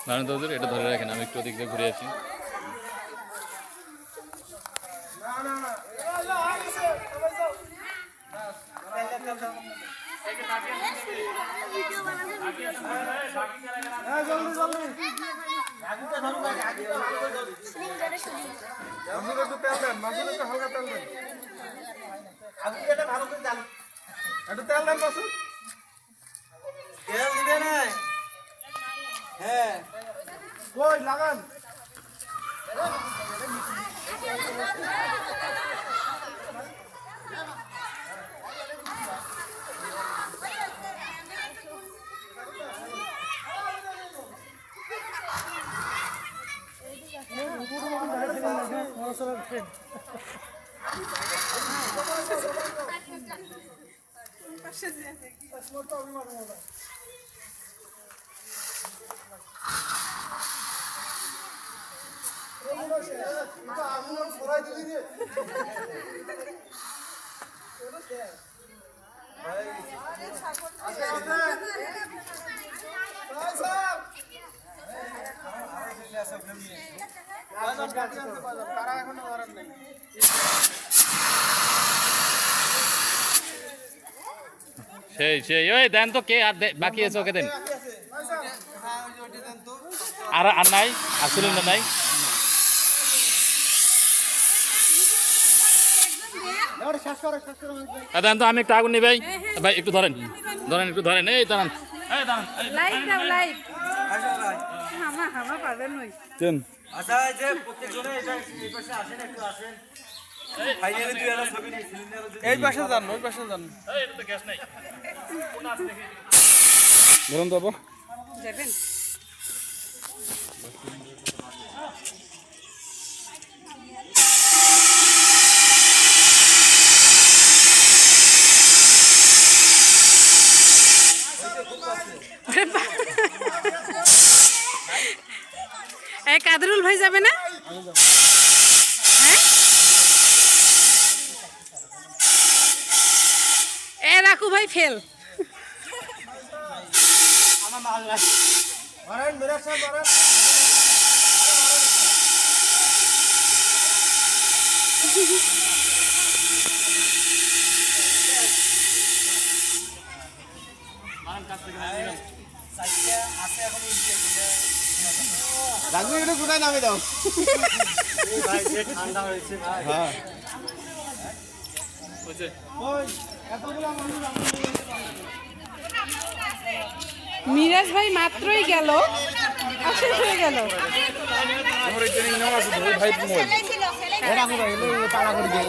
নারায়ণ দাদুর এটা ধরে রাখেন, আমি একটু ওদিক দিয়ে ঘুরে আসি। হ্যাঁ কই লাগান সেই সেই ওই দেন তো, কে আর বাকি আছে ওকে দেন। আর আর নাই, আর সিলিন্ডার নাই। দেন তো, আমি একটু আগুন নিই ভাই। ভাই একটু ধরেন, ধরেন একটু ধরেন, এই দাঁড়ান, এই দাঁড়ান। আচ্ছা যে প্রত্যেকজনে এই পাশে আসেন, একটু আসেন। ফাইনালি 2000 ছবি নিয়ে সিলিন্ডার এই পাশে যান, ওই পাশে যান। এই এটা তো গ্যাস নাই। বলুন তো বাবা যাবেন কাদরুল ভাই যাবে না? হ্যাঁ এ রাখু ভাই ফেল। রাখবি একটু কোথায় নামে দাও ভাই, যে ঠান্ডা হয়েছে ভাই। হ্যাঁ মিরাজ ভাই মাত্রই গেল, শেষ হয়ে গেল। আমার এই ট্রেনিং নেওয়া আছে ভাই মোবাইল এরা করে তাড়া করে দিয়ে